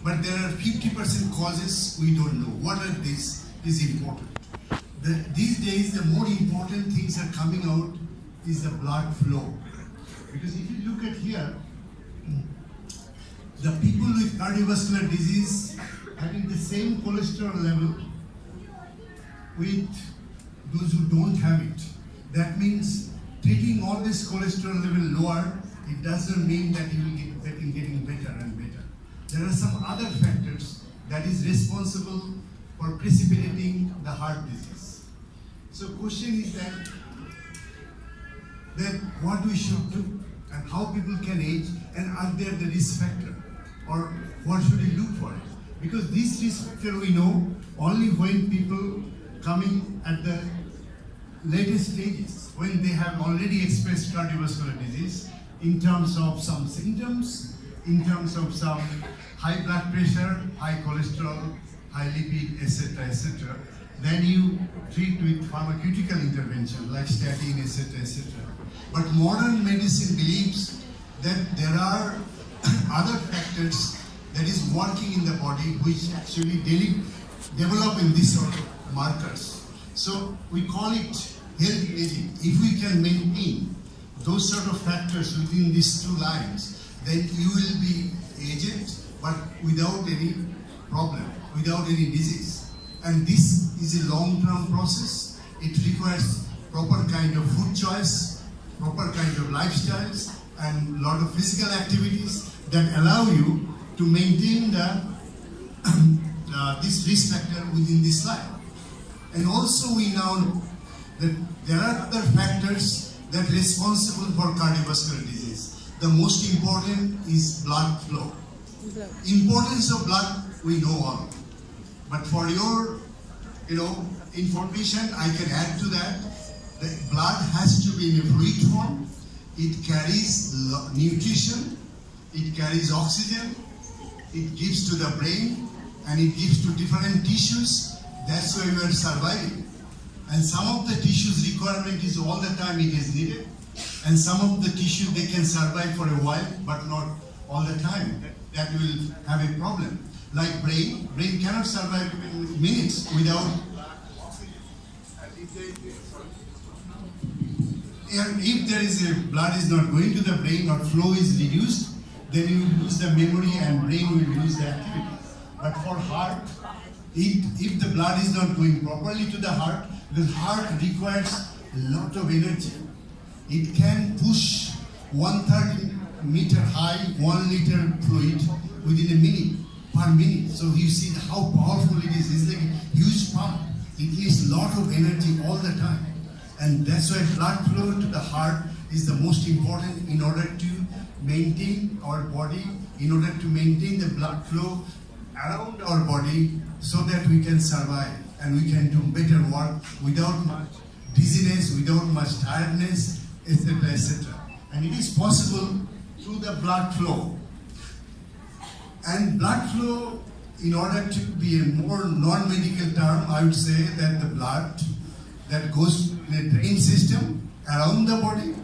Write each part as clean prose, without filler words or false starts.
but there are 50% causes we don't know. What are these is important. These days, the more important things are coming out is the blood flow. Because if you look at here, the people with cardiovascular disease having the same cholesterol level with those who don't have it. That means treating all this cholesterol level lower, it doesn't mean that you will get getting better and better. There are some other factors that is responsible for precipitating the heart disease. So question is that what we should do and how people can age, and are there the risk factor, or what should we look for it? Because this risk factor we know only when people coming at the latest stages, when they have already expressed cardiovascular disease in terms of some symptoms, in terms of some high blood pressure, high cholesterol, high lipid, etc., then you treat with pharmaceutical intervention like statin, etc. But modern medicine believes that there are other factors that is working in the body which actually develop in this sort of markers. So we call it health aging. If we can maintain those sort of factors within these two lines, then you will be aged but without any problem, without any disease. And this is a long-term process. It requires proper kind of food choice, proper kind of lifestyles, and a lot of physical activities that allow you to maintain this risk factor within this life. And also we now know that there are other factors that are responsible for cardiovascular disease. The most important is blood flow. Importance of blood we know all. But for your information, I can add to that. The blood has to be in a fluid form. It carries nutrition, it carries oxygen, it gives to the brain, and it gives to different tissues. That's why we are surviving. And some of the tissues requirement is all the time it is needed. And some of the tissue they can survive for a while, but not all the time. That will have a problem. Like brain cannot survive minutes without oxygen. And if there is a blood is not going to the brain or flow is reduced, then you will lose the memory and brain will lose the activity. But for heart, if the blood is not going properly to the heart requires a lot of energy. It can push 130 meter high 1 liter fluid within a minute, per minute. So you see how powerful it is. It's like a huge pump. It needs a lot of energy all the time. And that's why blood flow to the heart is the most important in order to maintain our body, in order to maintain the blood flow around our body so that we can survive and we can do better work without much dizziness, without much tiredness, etc. And it is possible through the blood flow. And blood flow, in order to be a more non-medical term, I would say that the blood that goes in a drain system around the body,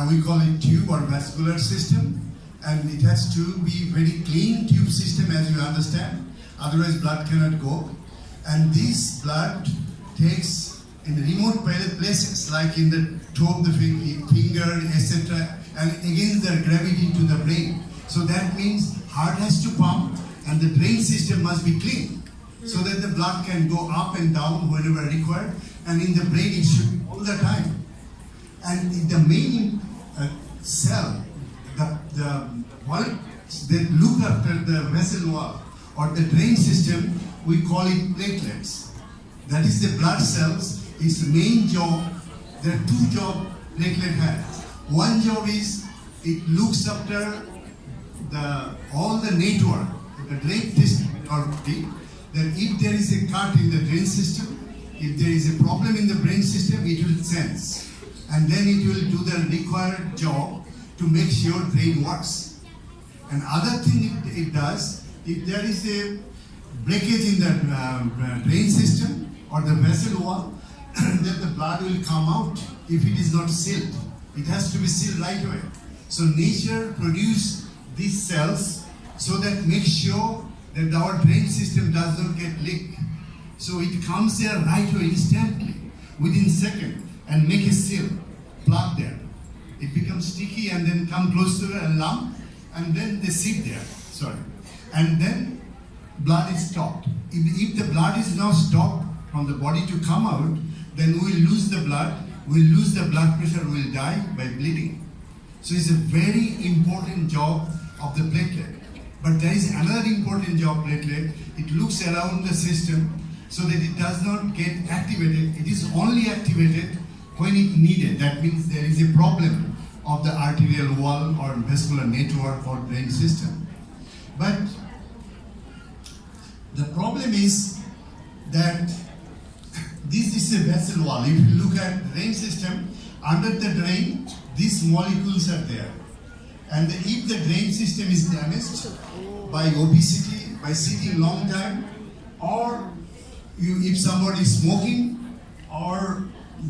we call it tube or vascular system, and it has to be very clean tube system, as you understand, otherwise blood cannot go. And this blood takes in remote places like in the toe of the finger, etc., and against the gravity to the brain. So that means heart has to pump and the drain system must be clean so that the blood can go up and down whenever required, and in the brain it should be all the time. And the main cell, the molecules that look after the vessel wall or the drain system, we call it platelets. That is the blood cells. Its main job, there are two jobs platelet has. One job is it looks after all the network, the drain system in our body, that if there is a cut in the drain system, if there is a problem in the brain system, it will sense. And then it will do the required job to make sure drain works. And other thing it does, if there is a breakage in the drain system or the vessel wall, then the blood will come out if it is not sealed. It has to be sealed right away. So nature produces these cells so that make sure that our drain system does not get leaked. So it comes there right away instantly, within second, and make a seal, plug there. It becomes sticky and then come close to a lump, and then they sit there, and then blood is stopped. If the blood is now stopped from the body to come out, then we'll lose the blood, pressure, we'll die by bleeding. So it's a very important job of the platelet. But there is another important job platelet. It looks around the system so that it does not get activated. It is only activated when it needed. That means there is a problem of the arterial wall or vascular network or drain system. But the problem is that this is a vessel wall. If you look at the drain system, under the drain, these molecules are there. And if the drain system is damaged by obesity, by sitting long time, or if somebody is smoking, or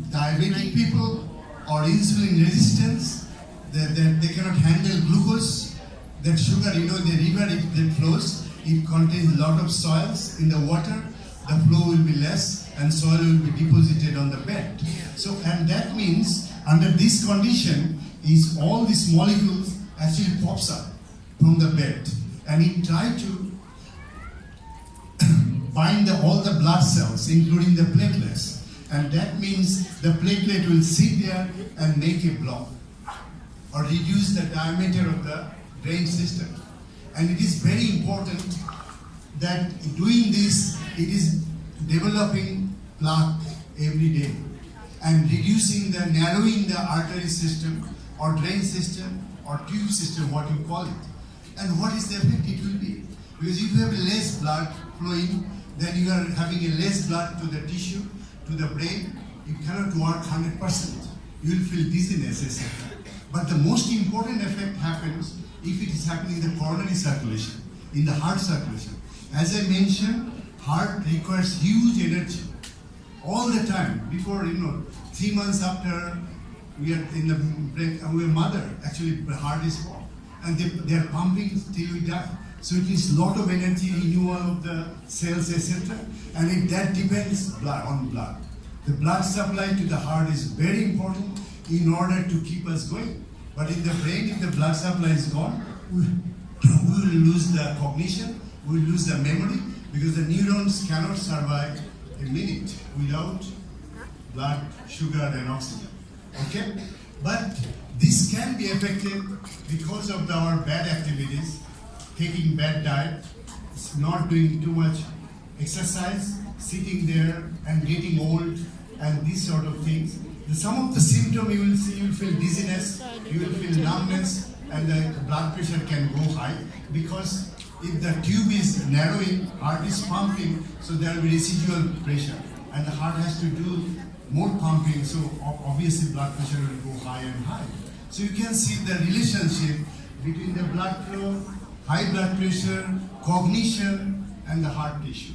diabetic people, or insulin resistance, that they cannot handle glucose, that sugar, the river, if it flows, it contains a lot of soils in the water, the flow will be less and soil will be deposited on the bed. So, and that means under this condition is all these molecules actually pops up from the bed and it tries to bind all the blood cells, including the platelets. And that means the platelet will sit there and make a block or reduce the diameter of the drain system. And it is very important that doing this, it is developing plaque every day and reducing the, narrowing the artery system or drain system or tube system, what you call it. And what is the effect it will be? Because if you have less blood flowing, then you are having a less blood to the tissue, to the brain, you cannot work 100%. You will feel dizziness, etc. But the most important effect happens if it is happening in the coronary circulation, in the heart circulation. As I mentioned, heart requires huge energy all the time. Before, 3 months after we are in the break, our mother, actually the heart is formed. And they are pumping till we die. So it is a lot of energy, renewal of the cells, etc. And that depends on blood. The blood supply to the heart is very important in order to keep us going. But in the brain, if the blood supply is gone, we will lose the cognition, we will lose the memory, because the neurons cannot survive a minute without blood, sugar, and oxygen. Okay? But this can be affected because of our bad activities, taking bad diet, not doing too much exercise, sitting there and getting old, and these sort of things. Some of the symptoms you will see, you will feel dizziness, you will feel numbness, and the blood pressure can go high, because if the tube is narrowing, heart is pumping, so there will be residual pressure, and the heart has to do more pumping, so obviously blood pressure will go high and high. So you can see the relationship between the blood flow, high blood pressure, cognition, and the heart tissue.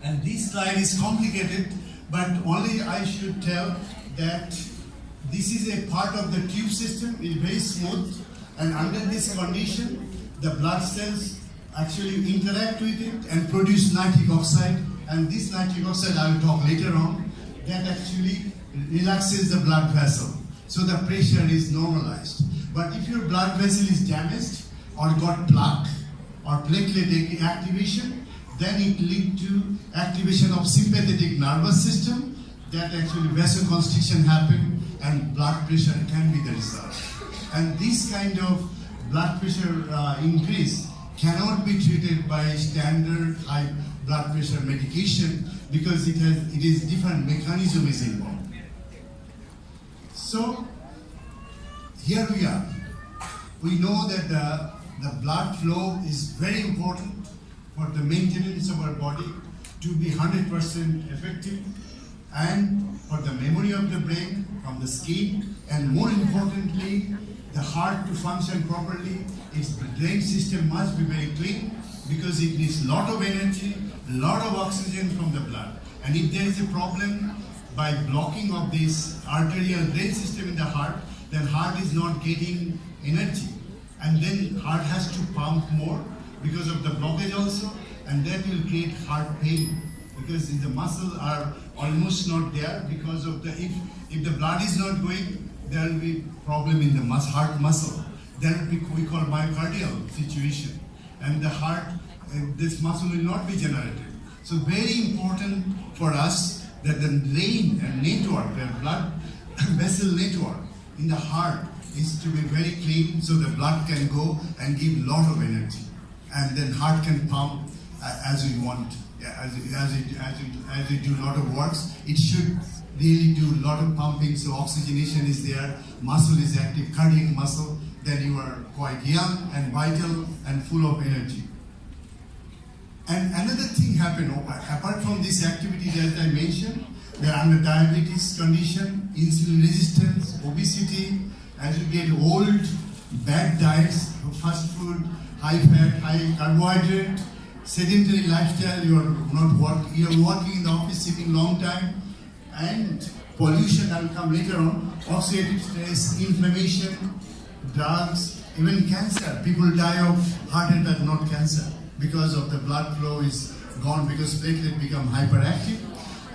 And this slide is complicated, but only I should tell that this is a part of the tube system, it's very smooth, and under this condition, the blood cells actually interact with it and produce nitric oxide, and this nitric oxide, I will talk later on, that actually relaxes the blood vessel, so the pressure is normalized. But if your blood vessel is damaged or got plaque or platelet activation, then it leads to activation of sympathetic nervous system, that actually vasoconstriction happen and blood pressure can be the result. And this kind of blood pressure increase cannot be treated by standard high blood pressure medication, because it is different mechanism is involved. So here we are. We know that the blood flow is very important for the maintenance of our body to be 100% effective, and for the memory of the brain from the skin, and more importantly, the heart to function properly. Its drain system must be very clean, because it needs a lot of energy, a lot of oxygen from the blood. And if there is a problem by blocking of this arterial drain system in the heart, then heart is not getting energy. and then heart has to pump more because of the blockage also, and that will create heart pain because the muscles are almost not there because of the, if the blood is not going, there will be problem in the heart muscle. That will be we call myocardial situation, and the heart, this muscle will not be generated. So very important for us that the vein and network, the blood vessel network in the heart is to be very clean so the blood can go and give lot of energy, and then heart can pump as we want. As we do a lot of works, it should really do a lot of pumping, so oxygenation is there, muscle is active, cardiac muscle, then you are quite young and vital and full of energy. And another thing happened, apart from this activity that I mentioned, there are under diabetes condition, insulin resistance, obesity, as you get old, bad diets, fast food, high fat, high carbohydrate, sedentary lifestyle, you are working in the office, sitting long time, and pollution, I will come later on, oxidative stress, inflammation, drugs, even cancer. People die of heart attack, not cancer, because of the blood flow is gone, because platelet become hyperactive.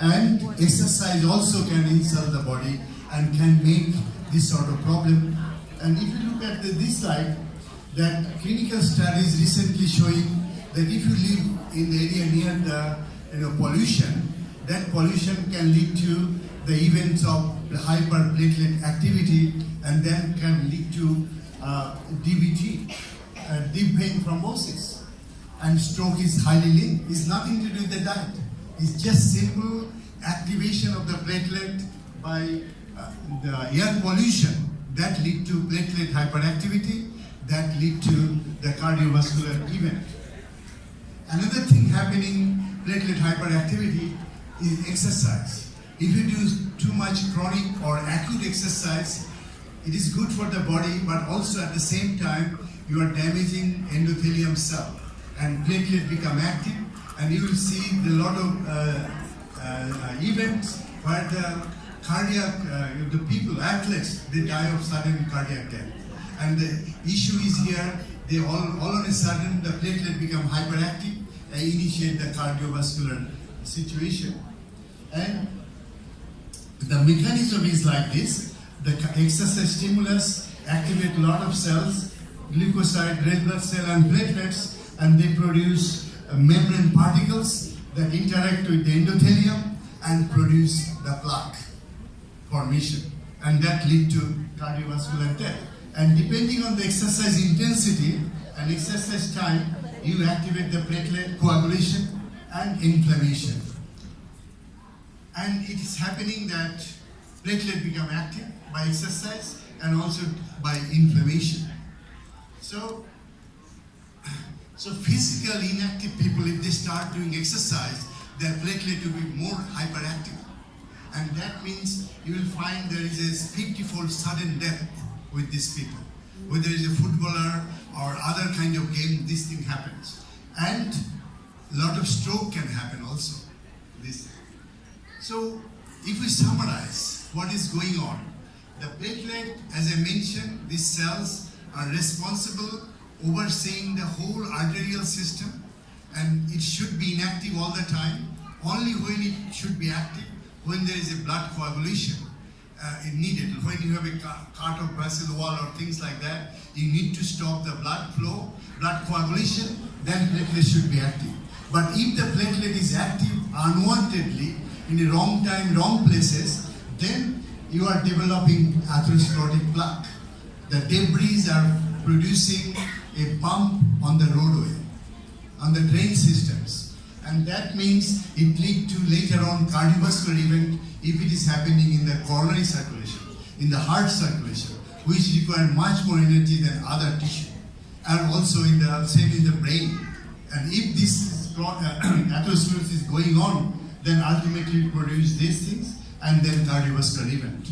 And exercise also can insult the body and can make this sort of problem. And if you look at this slide, that clinical studies recently showing that if you live in the area near the pollution, that pollution can lead to the events of hyperplatelet activity, and then can lead to DVT, deep vein thrombosis, and stroke is highly linked. It's nothing to do with the diet. It's just simple activation of the platelet by the air pollution that lead to platelet hyperactivity, that lead to the cardiovascular event. Another thing happening, platelet hyperactivity, is exercise. If you do too much chronic or acute exercise, it is good for the body, but also at the same time, you are damaging endothelium cell, and platelet become active, and you will see a lot of events where the cardiac, the people, athletes, they die of sudden cardiac death. And the issue is here, they all of a sudden the platelet become hyperactive and initiate the cardiovascular situation. And the mechanism is like this: the exercise stimulus activate a lot of cells, glucoside, red blood cell, and platelets, and they produce membrane particles that interact with the endothelium and produce the plaque formation, and that lead to cardiovascular death. And depending on the exercise intensity and exercise time, you activate the platelet coagulation and inflammation. And it is happening that platelet become active by exercise and also by inflammation. So physically inactive people, if they start doing exercise, their platelet will be more hyperactive. And that means you will find there is a 50-fold sudden death with these people. Whether it's a footballer or other kind of game, this thing happens. And a lot of stroke can happen also. So if we summarize what is going on, the platelet, as I mentioned, these cells are responsible overseeing the whole arterial system, and it should be inactive all the time. Only when it should be active, when there is a blood coagulation needed. When you have a cut of vessel wall or things like that, you need to stop the blood flow, blood coagulation, then platelet should be active. But if the platelet is active unwantedly, in the wrong time, wrong places, then you are developing atherosclerotic plaque. The debris are producing a bump on the roadway, on the drain systems. And that means it leads to later on cardiovascular event if it is happening in the coronary circulation, in the heart circulation, which require much more energy than other tissue. And also in the same in the brain. And if this atherosclerosis is going on, then ultimately it produces these things and then cardiovascular event.